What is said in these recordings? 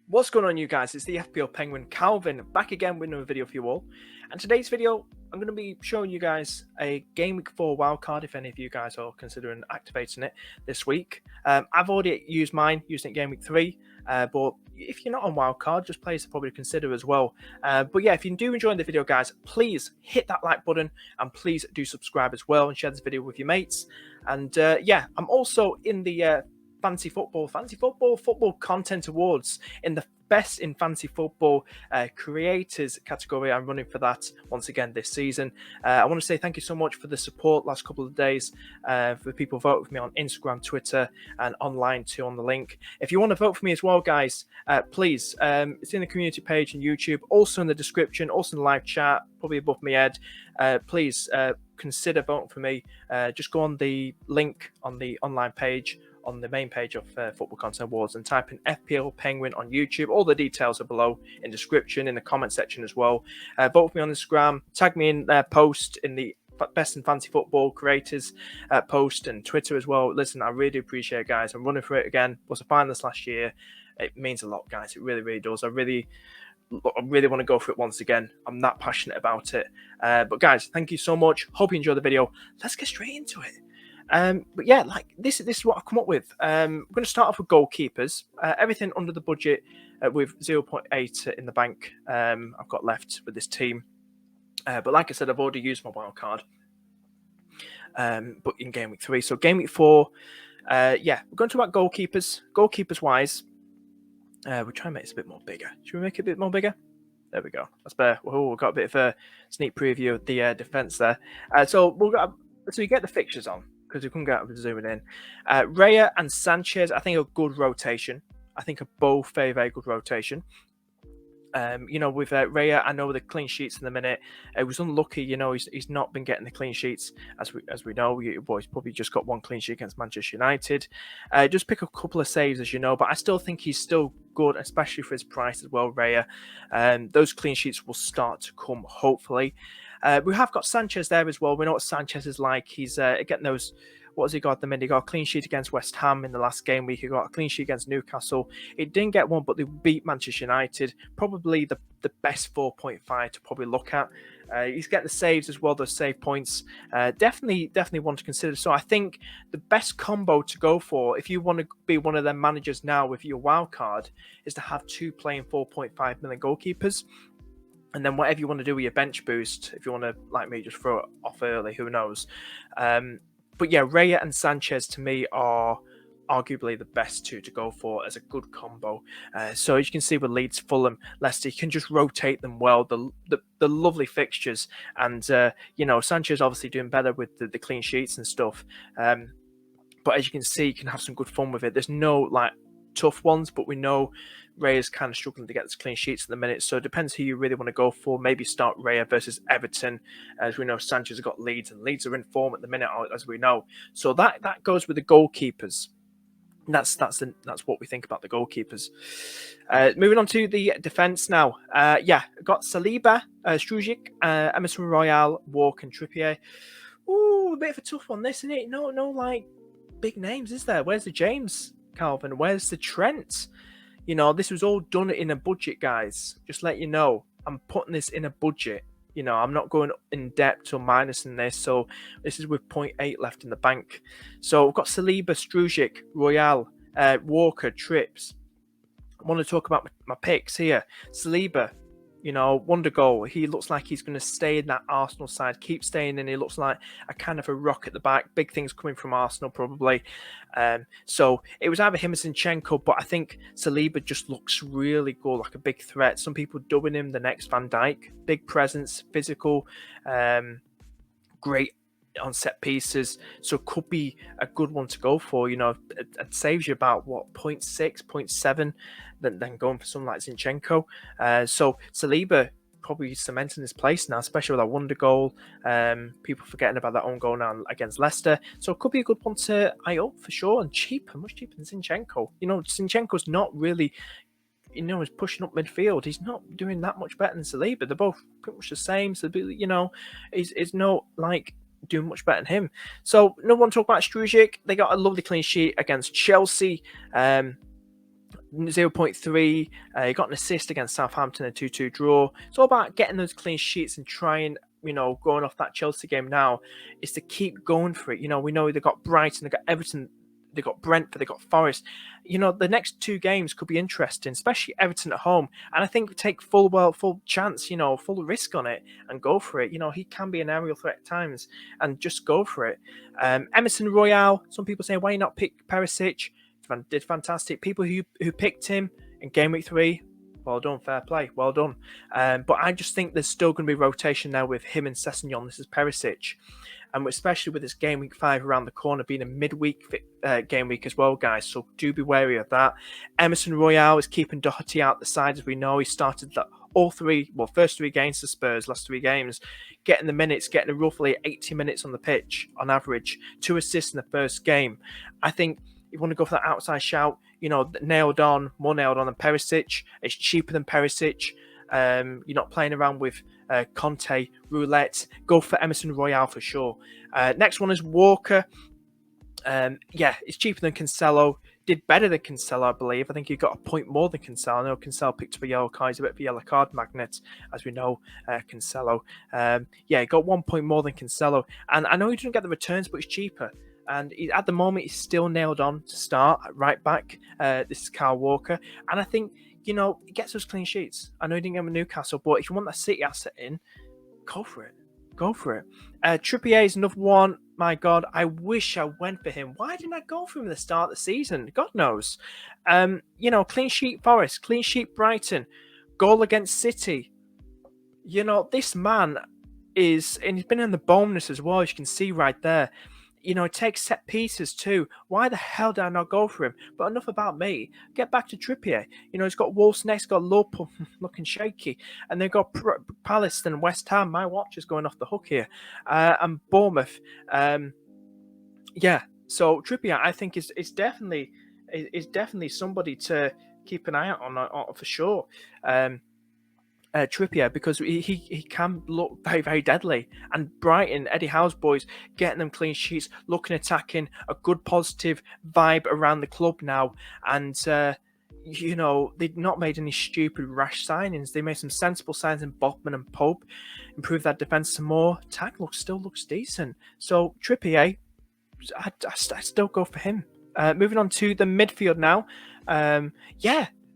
What's going on, you guys? It's the FPL Penguin Calvin back again with another video for you all. And today's video, I'm going to be showing you guys a Game Week 4 wildcard if any of you guys are considering activating it this week. I've already used mine, using it Game Week 3, but if you're not on wildcard, just players to probably consider as well. But yeah, if you do enjoy the video, guys, please hit that like button and please do subscribe as well and share this video with your mates. And yeah, I'm also in the Fantasy Football Content Awards in the Best in Fantasy Football Creators category. I'm running for that once again this season. I want to say thank you so much for the support last couple of days, for people voting for me on Instagram, Twitter, and online too on the link. If you want to vote for me as well, guys, please, it's in the community page on YouTube, also in the description, also in the live chat, probably above my head. Please consider voting for me. Just go on the link on the online page, on the main page of Football Content Awards, and type in FPL Penguin on YouTube. All the details are below in description, in the comment section as well. Vote for me on Instagram, tag me in their post in the Best in Fantasy Football Creators post, and Twitter as well. Listen, I really appreciate it, guys. I'm running for it again. Was a finalist last year. It means a lot, guys. It really, really does. I really want to go for it once again. I'm that passionate about it. But guys, thank you so much. Hope you enjoyed the video. Let's get straight into it. But yeah, like this is what I've come up with. We're going to start off with goalkeepers. Everything under the budget with 0.8 in the bank I've got left with this team. But like I said, I've already used my wild card. But in Game Week 3. So Game Week 4, yeah, we're going to talk about goalkeepers. Goalkeepers wise, we'll try and make this a bit more bigger. Should we make it a bit more bigger? There we go. That's better. Oh, we've got a bit of a sneak preview of the defense there. So you get the fixtures on, because we couldn't get out of zooming in. Raya and Sanchez, I think, a good rotation. I think are both very, very good rotation. You know, with Raya, I know the clean sheets in the minute. It was unlucky, you know, he's not been getting the clean sheets as we know. He's probably just got one clean sheet against Manchester United. Just pick a couple of saves, as you know, but I still think he's still good, especially for his price as well, Raya. Those clean sheets will start to come, hopefully. We have got Sanchez there as well. We know what Sanchez is like. He's getting those. What has he got at the minute? He got a clean sheet against West Ham in the last game week. He got a clean sheet against Newcastle. It didn't get one, but they beat Manchester United. Probably the best 4.5 to probably look at. He's getting the saves as well, those save points. Definitely one to consider. So I think the best combo to go for, if you want to be one of them managers now with your wild card, is to have two playing 4.5 million goalkeepers. And then whatever you want to do with your bench boost, if you want to, like me, just throw it off early, who knows. But yeah, Raya and Sanchez to me are arguably the best two to go for as a good combo. So as you can see with Leeds, Fulham, Leicester, you can just rotate them well. The lovely fixtures, and you know, Sanchez obviously doing better with the clean sheets and stuff. But as you can see, you can have some good fun with it. There's no like tough ones, but we know Raya's kind of struggling to get his clean sheets in the minute, so it depends who you really want to go for. Maybe start Raya versus Everton, as we know Sanchez has got Leeds, and Leeds are in form at the minute, as we know. So that goes with the goalkeepers. That's what we think about the goalkeepers. Moving on to the defense now. Yeah, got Saliba, Strujic, Emerson Royale, Walker, and Trippier. Ooh, a bit of a tough one, this, isn't it? No, like big names, is there? Where's the James, Calvin? Where's the Trent? You know, this was all done in a budget, guys. Just let you know, I'm putting this in a budget. You know, I'm not going in depth or minus in this. So this is with 0.8 left in the bank. So we've got Saliba, Strujic, Royale, Walker, Trips. I want to talk about my picks here. Saliba, you know, wonder goal. He looks like he's going to stay in that Arsenal side, keep staying in. He looks like a kind of a rock at the back. Big things coming from Arsenal, probably. So it was either him or Zinchenko, but I think Saliba just looks really good, like a big threat. Some people dubbing him the next Van Dijk. Big presence, physical, great on set pieces, so could be a good one to go for. You know, it saves you about what 0.6, 0.7 than going for someone like Zinchenko. So Saliba probably cementing his place now, especially with that wonder goal. People forgetting about that own goal now against Leicester, so it could be a good one to eye up for sure, and cheaper, much cheaper than Zinchenko. You know, Zinchenko's not really, you know, he's pushing up midfield. He's not doing that much better than Saliba. They're both pretty much the same. So, you know, he's not like doing much better than him. So no one talk about Strujic. They got a lovely clean sheet against Chelsea. 0.3. He got an assist against Southampton, a 2-2 draw. It's all about getting those clean sheets and trying, going off that Chelsea game now, is to keep going for it. We know they got Brighton, they got Everton, they got Brentford, they got Forest. The next 2 games could be interesting, especially Everton at home. And I think take full chance, full risk on it and go for it. He can be an aerial threat at times, and just go for it. Emerson Royale, some people say, why not pick Perisic? Did fantastic. People who picked him in game week 3, well done, fair play, well done. But I just think there's still going to be rotation now with him and Sessegnon. This is Perisic. And especially with this game week 5 around the corner being a midweek game week as well, guys. So do be wary of that. Emerson Royale is keeping Doherty out the side, as we know. He started first 3 games to Spurs, last 3 games, getting the minutes, getting roughly 80 minutes on the pitch on average, 2 assists in the first game. I think if you want to go for that outside shout, more nailed on than Perisic. It's cheaper than Perisic. You're not playing around with Conte, roulette. Go for Emerson Royale for sure. Next one is Walker. It's cheaper than Cancelo. Did better than Cancelo, I believe. I think he got a point more than Cancelo. I know Cancelo picked up a yellow card. He's a bit of a yellow card magnet, as we know, Cancelo. He got 1 point more than Cancelo. And I know he didn't get the returns, but he's cheaper. And at the moment, he's still nailed on to start at right back. This is Kyle Walker. And I think, he gets those clean sheets. I know he didn't get him a Newcastle, but if you want that City asset in, go for it. Go for it. Trippier is another one. My God, I wish I went for him. Why didn't I go for him at the start of the season? God knows. Clean sheet Forest, clean sheet Brighton, goal against City. This man is, and he's been in the bonus as well, as you can see right there. It takes set pieces too. Why the hell did I not go for him? But enough about me. Get back to Trippier. He's got Wolves next, got Liverpool looking shaky. And they've got Palace and West Ham. My watch is going off the hook here. And Bournemouth. So Trippier, I think, is definitely somebody to keep an eye out on for sure. Trippier, because he can look very, very deadly. And Brighton, Eddie Howe's boys, getting them clean sheets, looking attacking, a good positive vibe around the club now. And, they've not made any stupid, rash signings. They made some sensible signs in Botman and Pope, improved that defence some more. Tag still looks decent. So Trippier, I still go for him. Moving on to the midfield now.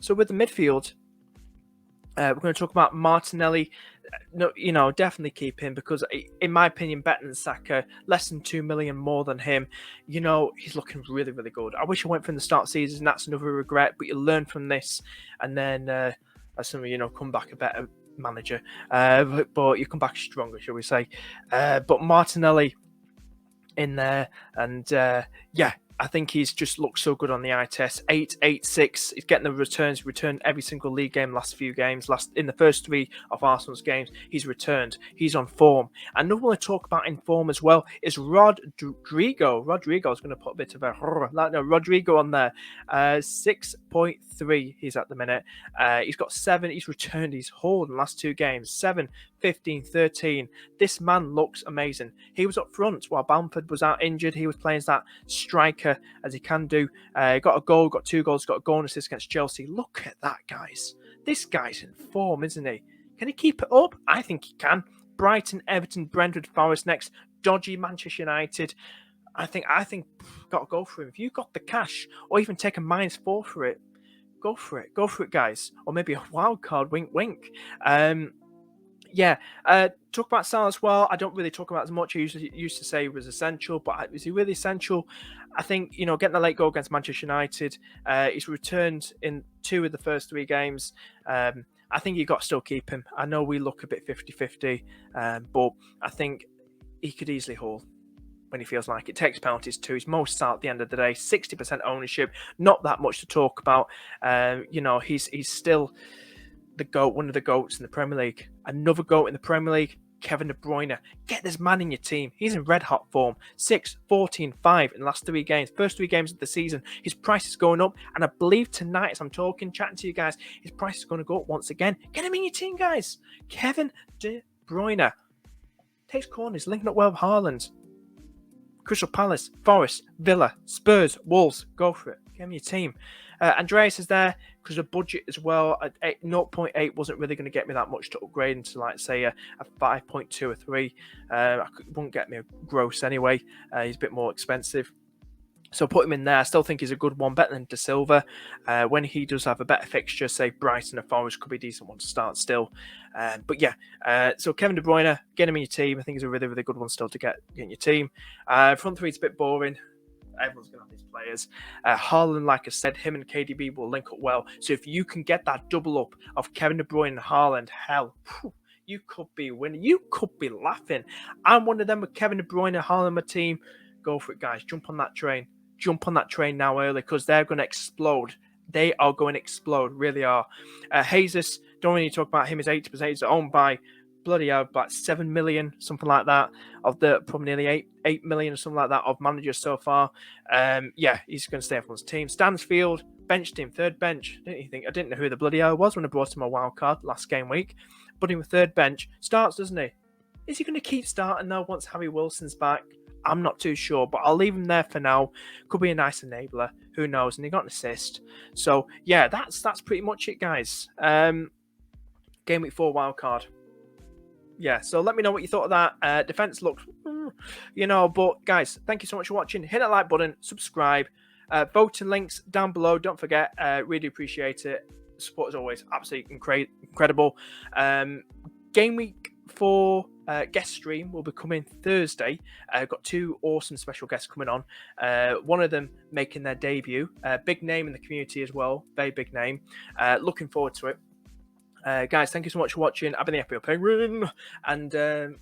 So with the midfield, we're going to talk about Martinelli. No, definitely keep him because, in my opinion, better than Saka, less than 2 million more than him. He's looking really, really good. I wish I went from the start of the season. That's another regret, but you learn from this, and then, come back a better manager. But you come back stronger, shall we say? But Martinelli in there, and I think he's just looked so good on the eye test. 8-8-6. He's getting the returns. Returned every single league game last few games. In the first 3 of Arsenal's games, he's returned. He's on form. And another one to talk about in form as well is Rodrigo. Rodrigo is going to put a bit of Rodrigo on there. 6.3 he's at the minute. He's got 7. He's returned. He's hauled in the last 2 games. 7, 15, 13. This man looks amazing. He was up front while Bamford was out injured. He was playing as that striker as he can do. He got a goal, got 2 goals, got a goal and assist against Chelsea. Look at that, guys. This guy's in form, isn't he? Can he keep it up? I think he can. Brighton, Everton, Brentford, Forest next. Dodgy Manchester United. I think got to go for him. If you've got the cash, or even take a -4 for it, go for it. Go for it, guys. Or maybe a wild card, wink, wink. Talk about Salah as well. I don't really talk about as much. I used to say he was essential, but is he really essential? I think, getting the late goal against Manchester United, he's returned in 2 of the first 3 games. I think you've got to still keep him. I know we look a bit 50-50, but I think he could easily haul when he feels like it. Takes penalties too. He's most start at the end of the day. 60% ownership. Not that much to talk about. He's still the GOAT, one of the GOATs in the Premier League. Another GOAT in the Premier League, Kevin De Bruyne. Get this man in your team. He's in red hot form. 6, 14, 5 in the last 3 games. First 3 games of the season. His price is going up. And I believe tonight, as I'm chatting to you guys, his price is going to go up once again. Get him in your team, guys. Kevin De Bruyne. Takes corners, linking up well with Haaland. Crystal Palace, Forest, Villa, Spurs, Wolves. Go for it. Get him your team. Andreas is there because of budget as well. 0.8 wasn't really going to get me that much to upgrade into, like, say, a 5.2 or 3. Wouldn't get me a gross anyway. He's a bit more expensive. So put him in there. I still think he's a good one, better than De Silva. When he does have a better fixture, say Brighton or Forest, could be a decent one to start still. But yeah, so Kevin De Bruyne, get him in your team. I think he's a really, really good one still to get in your team. Front three is a bit boring. Everyone's going to have these players. Haaland, like I said, him and KDB will link up well. So if you can get that double up of Kevin De Bruyne and Haaland, hell, you could be winning. You could be laughing. I'm one of them with Kevin De Bruyne and Haaland, my team. Go for it, guys. Jump on that train. Jump on that train now early because they're going to explode. They are going to explode, really are. Jesus, don't really talk about him. He's 80%. He's owned by bloody hell, about 7 million, something like that, of the probably nearly 8 million or something like that of managers so far. Yeah, he's going to stay everyone's team. Stansfield, benched him, third bench. I didn't know who the bloody hell was when I brought him a wild card last game week. Put him with third bench. Starts, doesn't he? Is he going to keep starting though once Harry Wilson's back? I'm not too sure, but I'll leave him there for now. Could be a nice enabler. Who knows? And he got an assist. So yeah, that's pretty much it, guys. Game week 4 wildcard. Yeah, so let me know what you thought of that. Defense looked, but guys, thank you so much for watching. Hit that like button, subscribe, voting links down below. Don't forget, really appreciate it. Support as always, absolutely incredible. Game week 4 guest stream will be coming Thursday. I've got 2 awesome special guests coming on. One of them making their debut. Big name in the community as well. Very big name. Looking forward to it. Guys, thank you so much for watching. I've been the FPL Penguin, and